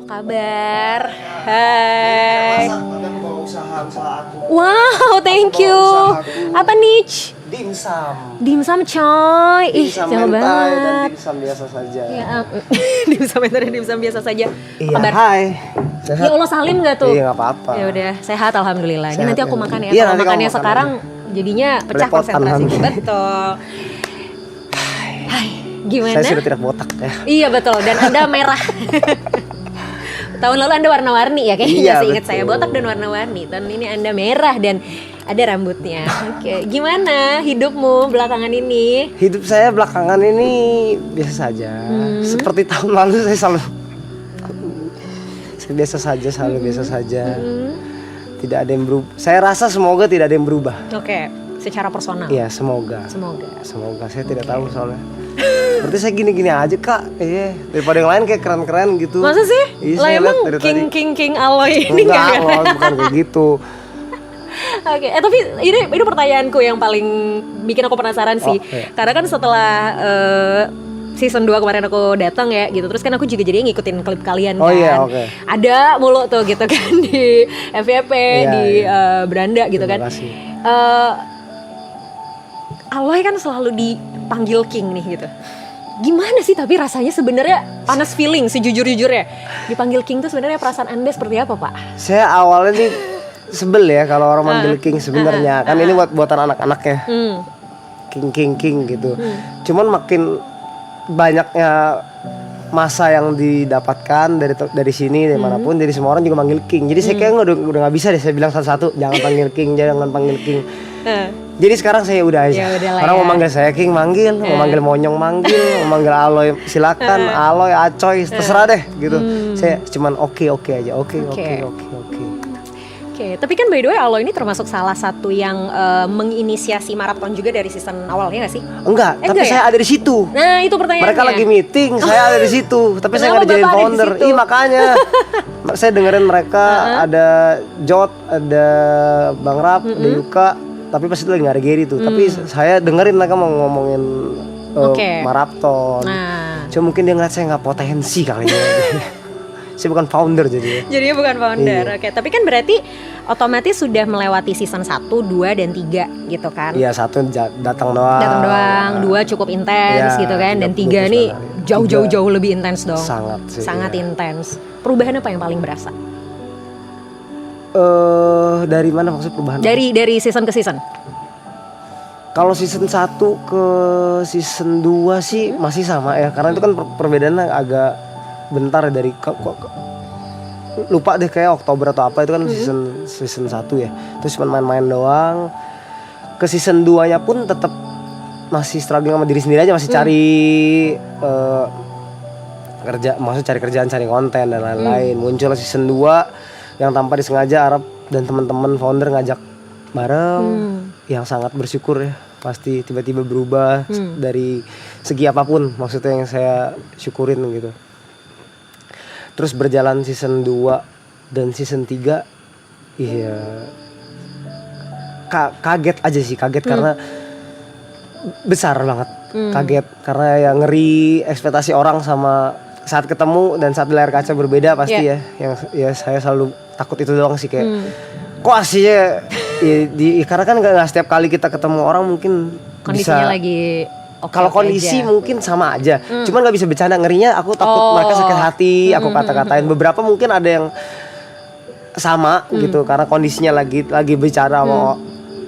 kabar? Hai. Wow, thank you. Apa niche? Dimsum. Dimsum coy. Ih, Dimsum jauh mentai dan banget. dimsum biasa saja. Ya, dimsum mentai dan dimsum biasa saja. Iya, Kabar? hai. Ya Sehat? Allah, salim gak tuh? Iya, nggak apa-apa. Ya udah, sehat alhamdulillah. Ini Sehat, nanti aku ya. makan ya. Iya, Kalau nanti makannya kamu makan sekarang jadinya pecah Belepotan konsentrasi. nanti. Betul. Hai, gimana? Saya sudah tidak botak ya. Iya betul, dan Anda merah. Tahun lalu Anda warna-warni ya kayaknya, Iya, seingat saya betul. botak dan warna-warni. Tahun ini Anda merah dan ada rambutnya. Oke, gimana hidupmu belakangan ini? Hidup saya belakangan ini biasa saja. Seperti tahun lalu saya selalu biasa saja, selalu biasa saja. Tidak ada yang berubah. Saya rasa semoga tidak ada yang berubah. Oke, secara personal. Iya, semoga. Semoga. Saya tidak tahu soalnya. Berarti saya gini-gini aja kak. Iya, daripada yang lain kayak keren-keren gitu. Masa sih? Iya, Lah saya emang lihat dari tadi. king aloy ini Enggak, enggak? loh, bukan kayak gitu. Oke, tapi ini pertanyaanku yang paling bikin aku penasaran sih. iya. Karena kan setelah season 2 kemarin aku datang ya gitu. Terus kan aku juga jadi ngikutin klip kalian kan. Oh iya, oke. Ada mulu tuh gitu kan di FYP, Iya, di iya. Beranda gitu kan. Terima kasih. Aloy kan selalu dipanggil King nih gitu. Gimana sih tapi rasanya sebenarnya honest feeling sejujur-jujurnya dipanggil King tuh sebenarnya perasaan Anda seperti apa Pak? Saya awalnya nih sebel ya kalau orang manggil King sebenarnya. Kan ini buatan anak-anak ya. King gitu. Cuman makin banyaknya masa yang didapatkan dari sini dari manapun, jadi semua orang juga manggil King. Jadi saya kayak udah nggak bisa deh saya bilang satu-satu jangan panggil King, jangan panggil King. Jadi sekarang saya udah aja. Ya udahlah Orang ya. mau manggil saya King manggil, mau manggil Monyong manggil, mau manggil Aloy silakan, Aloy, Acoy, terserah deh gitu. Saya cuman oke aja, oke. Oke, tapi kan by the way Aloy ini termasuk salah satu yang menginisiasi maraton juga dari season awalnya nggak sih? Enggak, tapi enggak ya? saya ada di situ. Nah itu pertanyaannya. Mereka lagi meeting, saya ada di situ, tapi saya Kenapa nggak dijadiin Bapak ada di founder. situ? Iya makanya, saya dengerin mereka ada Jot, ada Bang Rap, ada Yuka, tapi pas itu lagi nggak ada Gary tuh. Tapi saya dengerin mereka mau ngomongin Oke. maraton. Nah, Cuma mungkin dia ngeliat saya nggak potensi kali ya. Saya bukan founder jadi. jadinya bukan founder. Iya. Oke, tapi kan berarti otomatis sudah melewati season 1, 2 dan 3 gitu kan? Iya satu datang doang. Datang doang, 2 cukup intens Iya, gitu kan, dan 30 3 nih sekali. jauh lebih intens dong. Sangat sih, Sangat iya. intens. Perubahan apa yang paling berasa? Dari mana maksud perubahan? Dari season ke season? Kalau season 1 ke season 2 sih masih sama ya. Karena itu kan perbedaannya agak bentar ya dari lupa deh kayak Oktober atau apa itu kan season 1 ya. Terus cuma main-main doang. Ke season 2-nya pun tetap masih struggling sama diri sendiri aja, masih cari cari kerjaan, cari konten dan lain-lain. Muncul season 2 yang tanpa disengaja Arab dan teman-teman founder ngajak bareng, yang sangat bersyukur ya. Pasti tiba-tiba berubah dari segi apapun, maksudnya yang saya syukurin gitu. Terus berjalan season 2 dan season 3, iya kaget aja sih, karena besar banget. Kaget karena ya ngeri ekspektasi orang sama saat ketemu dan saat di layar kaca berbeda pasti ya. Yang ya saya selalu takut itu doang sih, kayak kok aslinya karena kan nggak setiap kali kita ketemu orang mungkin Kondisinya bisa, lagi oke kalau kondisi aja. mungkin sama aja, cuman nggak bisa bercanda, ngerinya aku takut mereka sakit hati, aku kata-katain. Beberapa mungkin ada yang sama gitu karena kondisinya lagi bicara sama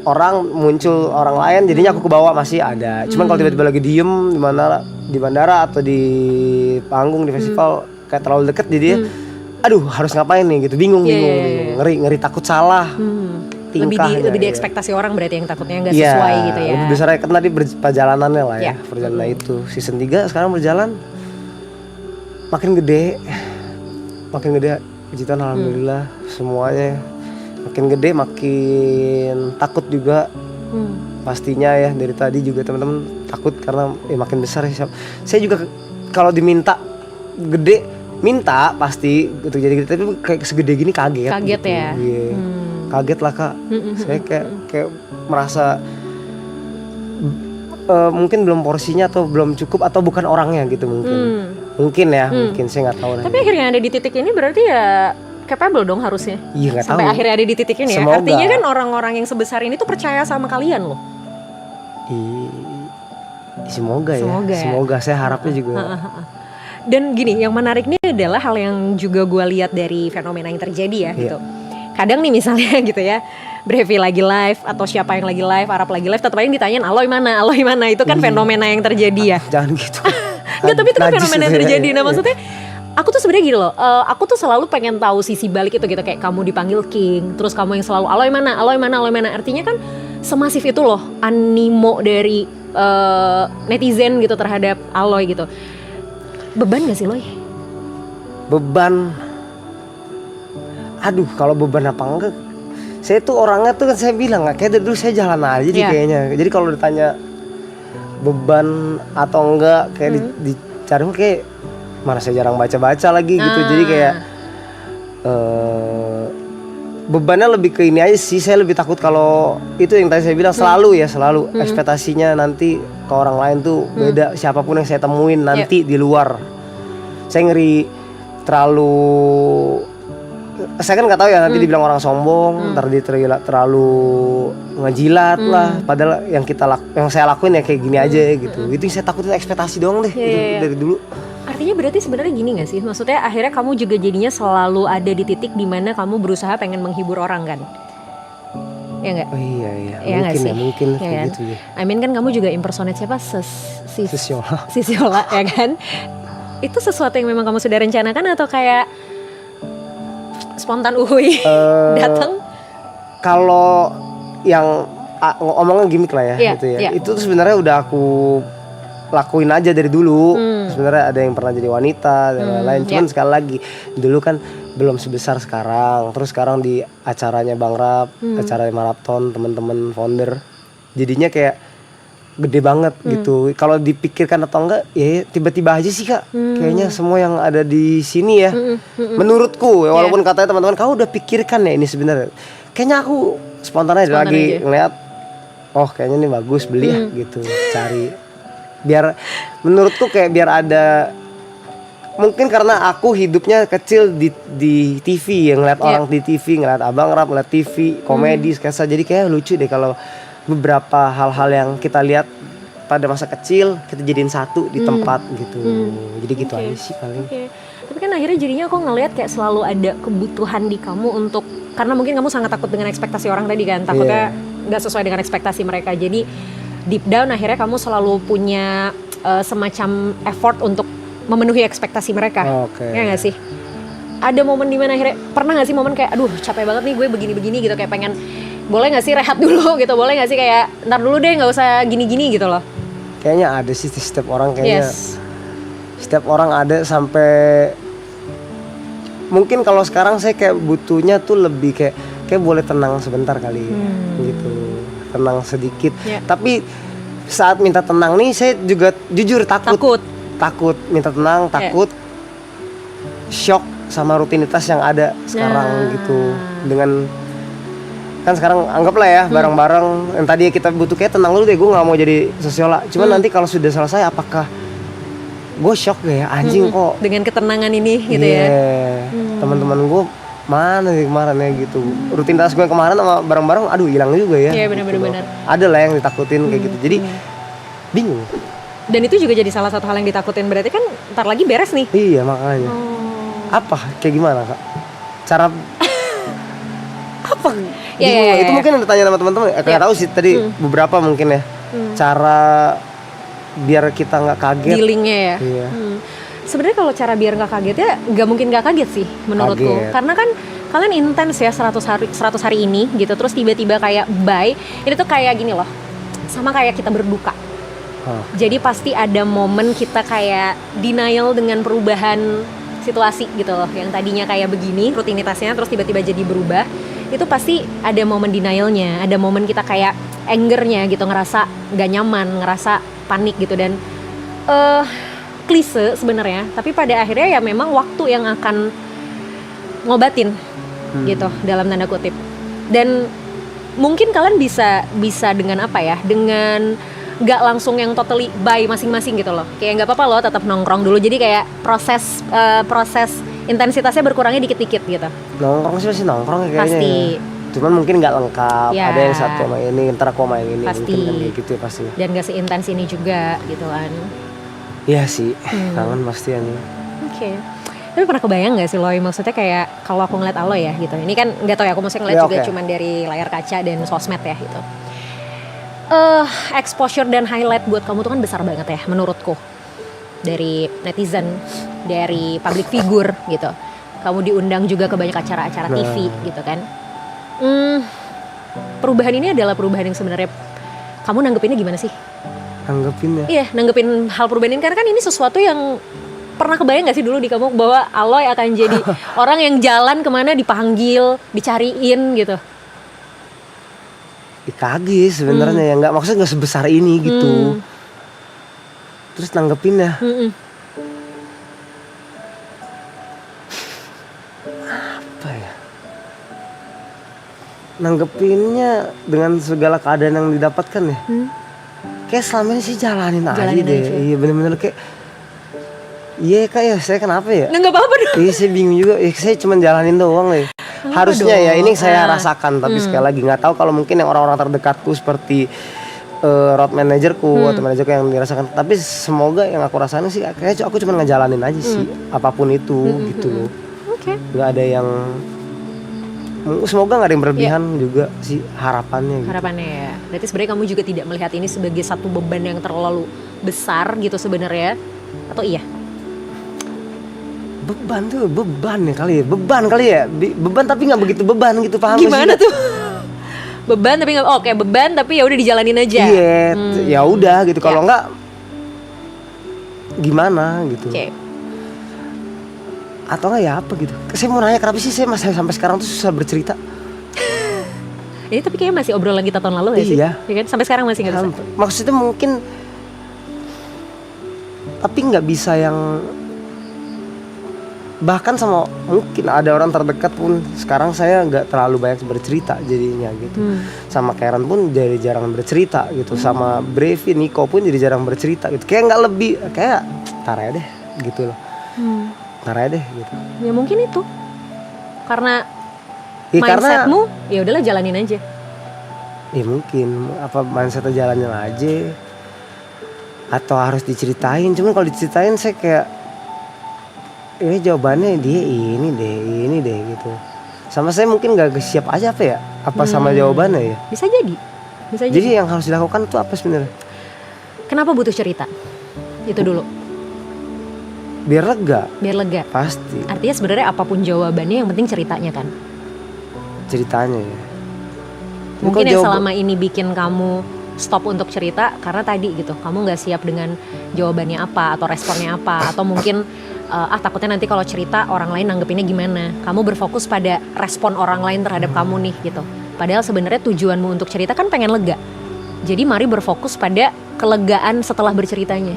orang, muncul orang lain, jadinya aku kebawa masih ada. Cuman kalau tiba-tiba lagi diem di bandara atau di panggung di festival kayak terlalu deket, jadi aduh harus ngapain nih gitu, bingung. Ngeri takut salah. Lebih di ekspektasi orang berarti yang takutnya nggak sesuai gitu ya. Lebih besar kan tadi perjalanannya lah ya. Iya. Perjalanan itu season 3 sekarang berjalan makin gede, puji Tuhan alhamdulillah semuanya makin gede, makin takut juga. Pastinya ya, dari tadi juga teman-teman takut karena makin besar ya. Saya juga kalau diminta gede minta pasti gitu, jadi gede, tapi kayak segede gini kaget gitu. Ya. Yeah. Kaget lah kak. Saya kayak merasa mungkin belum porsinya atau belum cukup atau bukan orangnya gitu mungkin. Mungkin saya nggak tahu. Tapi akhirnya ada di titik ini berarti ya capable dong harusnya. Iya, nggak tahu. Sampai akhirnya ada di titik ini ya. Semoga. Artinya kan orang-orang yang sebesar ini tuh percaya sama kalian loh. Semoga ya. Semoga, saya harapnya juga. Dan gini, yang menarik nih adalah hal yang juga gue lihat dari fenomena yang terjadi ya gitu. Kadang nih misalnya gitu ya, Brevi lagi live atau siapa yang lagi live, Arab lagi live, tetap aja ditanyain Aloy mana, itu kan fenomena yang terjadi ya. Jangan gitu. Enggak, tapi itu kan fenomena yang terjadi. Nah Iya. maksudnya aku tuh sebenarnya gini loh, aku tuh selalu pengen tahu sisi balik itu gitu, kayak kamu dipanggil King, terus kamu yang selalu Aloy mana, artinya kan semasif itu loh animo dari netizen gitu terhadap Aloy gitu. Beban gak sih Loy? Beban, aduh kalau beban apa enggak, saya tuh orangnya tuh kan saya bilang kayak dari dulu saya jalan aja sih kayaknya. Jadi kalau ditanya beban atau enggak kayak dicari kayak mana saya jarang baca lagi gitu. Jadi kayak bebannya lebih ke ini aja sih. Saya lebih takut kalau itu yang tadi saya bilang selalu ekspektasinya nanti ke orang lain tuh beda. Siapapun yang saya temuin nanti di luar, saya ngeri terlalu. Saya kan nggak tahu ya nanti dibilang orang sombong, ntar dia terlalu ngejilat lah. Padahal yang saya lakuin ya kayak gini aja gitu. Itu yang saya takutin, ekspektasi doang deh dari dulu. Artinya berarti sebenarnya gini gak sih? Maksudnya akhirnya kamu juga jadinya selalu ada di titik dimana kamu berusaha pengen menghibur orang kan? Ya nggak? Oh iya. Ya mungkin ya kayak kan? gitu ya. I mean kan kamu juga impersonate siapa? Sisiola ya kan? Itu sesuatu yang memang kamu sudah rencanakan atau kayak spontan datang? Kalau yang omongan gimmick lah ya gitu ya. Itu tuh sebenarnya udah aku lakuin aja dari dulu. Sebenarnya ada yang pernah jadi wanita dan lain-lain. Cuman sekali lagi dulu kan belum sebesar sekarang. Terus sekarang di acaranya Bang Rap, acaranya Marathon, teman-teman founder, jadinya kayak gede banget gitu. Kalau dipikirkan atau enggak, ya tiba-tiba aja sih Kak. Kayaknya semua yang ada di sini ya. Menurutku, walaupun katanya teman-teman kau udah pikirkan ya ini sebenarnya. Kayaknya aku spontan aja lagi ngeliat, oh kayaknya ini bagus, beli ya gitu, cari. Biar menurutku kayak biar ada, mungkin karena aku hidupnya kecil di TV ya, ngeliat orang di TV, ngeliat Abang Rap, ngeliat TV komedi sketsa, jadi kayak lucu deh kalau beberapa hal-hal yang kita lihat pada masa kecil kita jadiin satu di tempat gitu. Jadi gitu aja sih paling. Tapi kan akhirnya jadinya aku ngelihat kayak selalu ada kebutuhan di kamu untuk, karena mungkin kamu sangat takut dengan ekspektasi orang tadi kan, takutnya nggak sesuai dengan ekspektasi mereka. Jadi deep down akhirnya kamu selalu punya semacam effort untuk memenuhi ekspektasi mereka. Ya nggak sih? Ada momen dimana akhirnya, pernah nggak sih momen kayak aduh capek banget nih gue begini-begini gitu, kayak pengen boleh nggak sih rehat dulu gitu, boleh nggak sih kayak ntar dulu deh nggak usah gini-gini gitu loh. Kayaknya ada sih setiap orang kayaknya. Setiap orang ada sampai mungkin kalau sekarang saya kayak butuhnya tuh lebih kayak boleh tenang sebentar kali gitu. Tenang sedikit. Tapi saat minta tenang nih saya juga jujur takut minta tenang, takut shock sama rutinitas yang ada sekarang gitu. Dengan kan sekarang anggaplah ya bareng-bareng yang tadi kita butuh kayak tenang dulu deh, gue nggak mau jadi sosiola. Cuman nanti kalau sudah selesai apakah gue shock ya anjing kok dengan ketenangan ini gitu ya. Teman-teman gue mana sih kemarin ya gitu, rutinitas gue kemarin sama bareng-bareng aduh hilang juga ya. Iya benar-benar. Ada lah yang ditakutin kayak gitu, jadi bingung. Dan itu juga jadi salah satu hal yang ditakutin, berarti kan ntar lagi beres nih. Iya makanya. Apa kayak gimana Kak cara apa itu mungkin yang ditanya sama teman-teman kayak tahu sih tadi beberapa mungkin ya cara biar kita nggak kaget dealingnya ya. Sebenarnya kalau cara biar nggak kaget ya nggak mungkin nggak kaget sih menurutku, karena kan kalian intens ya 100 hari ini gitu, terus tiba-tiba kayak bye, itu tuh kayak gini loh, sama kayak kita berduka. Jadi pasti ada momen kita kayak denial dengan perubahan situasi gitu loh, yang tadinya kayak begini rutinitasnya terus tiba-tiba jadi berubah. Itu pasti ada momen denialnya, ada momen kita kayak angernya gitu, ngerasa nggak nyaman, ngerasa panik gitu. Dan klise sebenarnya, tapi pada akhirnya ya memang waktu yang akan ngobatin gitu dalam tanda kutip. Dan mungkin kalian bisa dengan apa ya, dengan nggak langsung yang totally bye masing-masing gitu loh. Kayak nggak apa-apa loh tetap nongkrong dulu. Jadi kayak proses intensitasnya berkurangnya dikit-dikit gitu. Nongkrong sih masih nongkrong ya kayaknya. Pasti. Cuman mungkin nggak lengkap. Ya. Ada yang satu sama ini, ntar aku sama yang ini. Pasti. Mungkin kan kayak gitu ya pasti. Dan gak seintens ini juga gitu kan. Iya sih, kangen pasti ya. Oke. Tapi pernah kebayang gak sih Loy, maksudnya kayak kalau aku ngeliat Aloy ya gitu. Ini kan gak tau ya, aku maksudnya ngeliat Ya, juga oke. cuman dari layar kaca dan sosmed ya gitu. Exposure dan highlight buat kamu tuh kan besar banget ya menurutku. Dari netizen, dari public figure gitu. Kamu diundang juga ke banyak acara-acara TV gitu kan. Perubahan ini adalah perubahan yang sebenarnya kamu nanggepinnya gimana sih? Nanggepin ya. Iya, nanggepin hal perubahan ini karena kan ini sesuatu yang pernah kebayang gak sih dulu di kamu bahwa Aloy akan jadi orang yang jalan kemana dipanggil, dicariin gitu? Kaget sebenarnya ya, nggak maksudnya nggak sebesar ini gitu. Terus nanggepinnya apa ya? Nanggepinnya dengan segala keadaan yang didapatkan ya. Kayak selama ini sih jalanin aja deh. Iya bener-bener kayak iya kak ya, saya kenapa ya? Nggak apa-apa dong. Iya saya bingung juga, saya cuma jalanin doang ya. Harusnya ya, ini saya rasakan, tapi sekali lagi nggak tahu kalau mungkin yang orang-orang terdekatku seperti road manajerku atau manajerku yang dirasakan. Tapi semoga yang aku rasain sih, kayaknya aku cuma ngejalanin aja sih, apapun itu gitu loh. Oke. Nggak ada yang, semoga nggak ada yang berlebihan juga sih harapannya. Gitu. Harapannya ya. Berarti sebenarnya kamu juga tidak melihat ini sebagai satu beban yang terlalu besar gitu sebenarnya, atau iya? Beban tuh beban ya kali ya, beban tapi nggak begitu beban gitu, paham? Gimana tuh? Beban tapi nggak, oke beban tapi ya udah dijalanin aja. Iya, ya udah gitu. Kalau nggak gimana gitu. Oke. Atau nggak ya apa gitu. Saya mau nanya kenapa sih saya masih sampai sekarang tuh susah bercerita. Ini tapi kayaknya masih obrolan kita tahun lalu ya sih? Iya. Ya kan? Sampai sekarang masih nggak bisa. Maksudnya mungkin, tapi nggak bisa yang, bahkan sama mungkin ada orang terdekat pun sekarang saya nggak terlalu banyak bercerita jadinya gitu. Sama Karen pun jadi jarang bercerita gitu. Sama Brevi, Nico pun jadi jarang bercerita gitu. Kayak nggak lebih, kayak tar aja deh gitu loh. Tar aja deh gitu. Ya mungkin itu karena Ya, mindsetmu ya udahlah jalanin aja. Ya mungkin apa mindsetnya jalanin aja. Atau harus diceritain. Cuman kalau diceritain saya kayak, jawabannya dia ini deh gitu. Sama saya mungkin gak siap aja apa ya? Apa sama jawabannya ya? Bisa jadi. Jadi yang harus dilakukan tuh apa sebenarnya? Kenapa butuh cerita? Itu dulu. Biar lega. Biar lega. Pasti. Artinya sebenarnya apapun jawabannya yang penting ceritanya kan. Ceritanya ya. Mungkin yang selama ini bikin kamu stop untuk cerita karena tadi gitu, kamu nggak siap dengan jawabannya apa atau responnya apa, atau mungkin takutnya nanti kalau cerita orang lain nanggepinnya gimana. Kamu berfokus pada respon orang lain terhadap kamu nih gitu. Padahal sebenarnya tujuanmu untuk cerita kan pengen lega. Jadi mari berfokus pada kelegaan setelah berceritanya,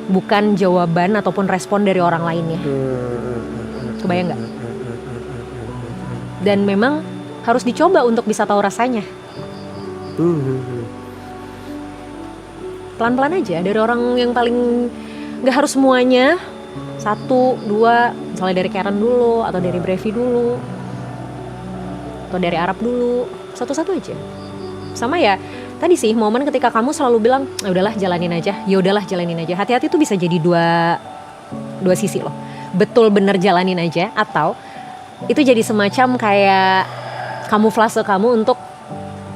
bukan jawaban ataupun respon dari orang lainnya. Kebayang nggak? Dan memang harus dicoba untuk bisa tahu rasanya. Pelan-pelan aja, dari orang yang paling gak harus semuanya, 1, 2, misalnya dari Karen dulu, atau dari Brevi dulu, atau dari Arab dulu, satu-satu aja. Sama ya, tadi sih momen ketika kamu selalu bilang, ya udahlah jalanin aja, ya udahlah jalanin aja. Hati-hati tuh bisa jadi dua sisi loh. Betul bener jalanin aja, atau itu jadi semacam kayak kamuflase kamu untuk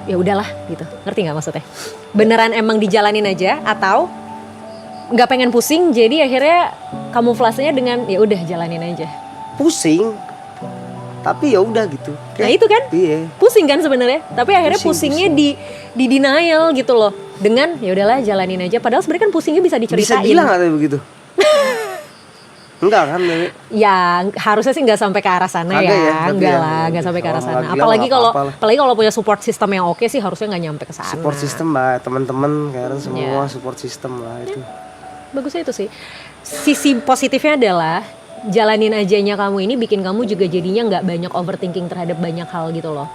ya udahlah gitu. Ngerti nggak maksudnya? Beneran emang dijalanin aja, atau nggak pengen pusing jadi akhirnya kamuflasenya dengan ya udah jalanin aja. Pusing, tapi ya udah gitu. Nah itu kan, iya. Pusing kan sebenarnya. Tapi akhirnya pusingnya di denial gitu loh. Dengan ya udahlah jalanin aja. Padahal sebenarnya kan pusingnya bisa diceritain. Bisa bilang nggak begitu? Enggak kan? Ya harusnya sih nggak sampai ke arah sana ya. Enggak lah, nggak sampai ke arah sana. Apalagi kalau punya support system yang oke sih harusnya nggak nyampe ke sana. Support system lah, teman-teman Karen semua support system lah itu. Bagusnya itu sih. Sisi positifnya adalah jalanin ajanya kamu ini bikin kamu juga jadinya nggak banyak overthinking terhadap banyak hal gitu loh.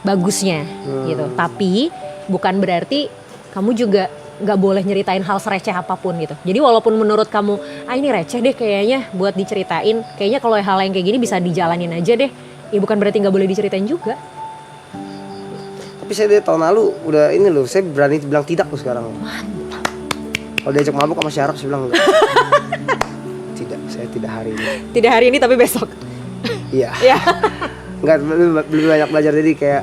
Bagusnya gitu. Tapi bukan berarti kamu juga nggak boleh nyeritain hal sereceh apapun gitu. Jadi walaupun menurut kamu, ini receh deh kayaknya buat diceritain, kayaknya kalau hal yang kayak gini bisa dijalanin aja deh. Ya bukan berarti nggak boleh diceritain juga. Tapi saya dari tahun lalu udah ini loh, saya berani bilang tidak loh sekarang. Mantap. Kalau diajak mabuk sama Syaraf, saya bilang enggak. Tidak, saya tidak hari ini. Tidak hari ini tapi besok. Iya. Ya. Enggak, lebih banyak belajar jadi kayak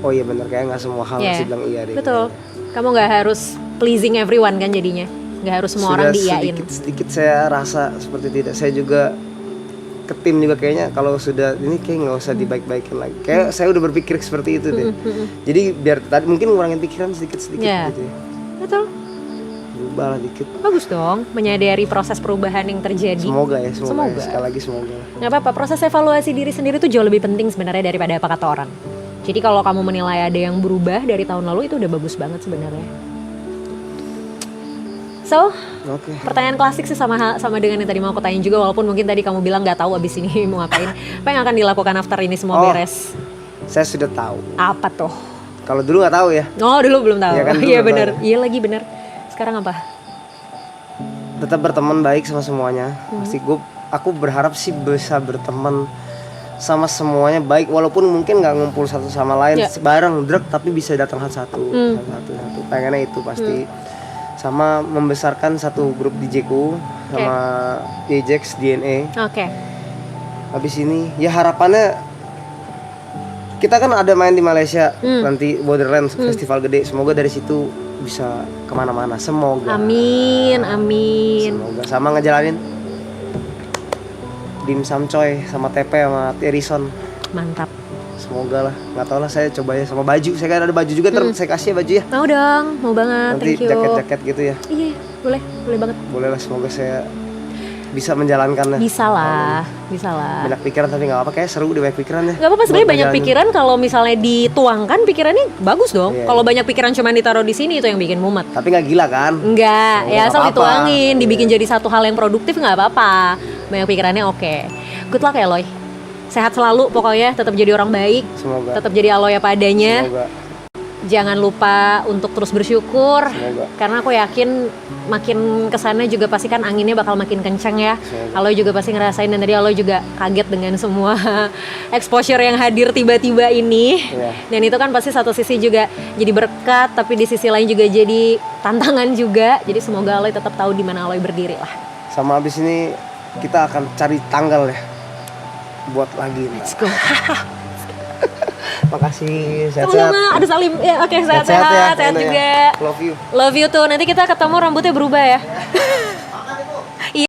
oh iya benar, kayak nggak semua hal harus bilang iya deh. Betul. Kamu nggak harus pleasing everyone kan jadinya. Nggak harus semua orang diiyain. Sedikit saya rasa seperti tidak. Saya juga ke tim juga kayaknya kalau sudah ini kayak nggak usah dibaik-baikin lagi. Kayak saya udah berpikir seperti itu deh. Jadi biar tadi mungkin ngurangin pikiran sedikit-sedikit gitu ya. Betul. Berubah lah dikit. Bagus dong, menyadari proses perubahan yang terjadi. Semoga ya. Sekali lagi semoga. Nggak apa-apa, proses evaluasi diri sendiri tuh jauh lebih penting sebenarnya daripada apa kata orang. Jadi kalau kamu menilai ada yang berubah dari tahun lalu itu udah bagus banget sebenarnya. So, pertanyaan klasik sih sama dengan yang tadi mau aku tanyain juga, walaupun mungkin tadi kamu bilang nggak tahu abis ini mau ngapain. Apa yang akan dilakukan after ini semua beres? Saya sudah tahu. Apa tuh? Kalau dulu nggak tahu ya. Oh, dulu belum tahu. Iya kan, iya benar. Iya lagi benar. Sekarang apa? Tetap berteman baik sama semuanya. Pasti aku berharap sih bisa berteman sama semuanya baik, walaupun mungkin nggak ngumpul satu sama lain bareng drug, tapi bisa datang satu. Pengennya itu pasti. Sama membesarkan satu grup DJ-ku sama Ajax DNA. Oke. Habis ini ya harapannya kita kan ada main di Malaysia nanti Borderlands festival gede, semoga dari situ bisa kemana-mana, semoga. Amin. Semoga sama ngejalanin Dim Sam Choi sama TP sama Terison. Mantap. Semoga lah, nggak tau lah, saya coba ya sama baju. Saya kan ada baju juga, saya kasih ya baju ya. Mau dong, mau banget. Nanti thank you. jaket-jaket gitu ya. Iya, boleh banget. Boleh lah, semoga saya bisa menjalankannya. Bisa lah. Banyak pikiran tapi nggak apa, kayak seru deh banyak pikiran ya. Gak apa-apa sebenarnya, banyak pikiran kalau misalnya dituangkan pikirannya bagus dong. Iya. Kalau banyak pikiran cuma ditaruh di sini itu yang bikin mumet. Tapi nggak gila kan? Enggak, ya asal apa-apa. dituangin, dibikin jadi satu hal yang produktif nggak apa-apa. Banyak pikirannya oke. Good luck ya Loy. Sehat selalu pokoknya, tetap jadi orang baik. Semoga. Tetap jadi Aloy apa adanya. Semoga. Jangan lupa untuk terus bersyukur. Semoga. Karena aku yakin makin kesana juga pasti kan anginnya bakal makin kencang ya. Semoga. Aloy juga pasti ngerasain, dan tadi Aloy juga kaget dengan semua exposure yang hadir tiba-tiba ini. Iya. Dan itu kan pasti satu sisi juga jadi berkat, tapi di sisi lain juga jadi tantangan juga. Jadi semoga Aloy tetap tahu di mana Aloy berdiri lah. Sama abis ini kita akan cari tanggal ya buat lagi. Let's go. Makasih, sehat-sehat. Sama-sama, ada Salim. Ya, oke, sehat-sehat, ya, sehat juga. Love you. Love you tuh. Nanti kita ketemu rambutnya berubah ya.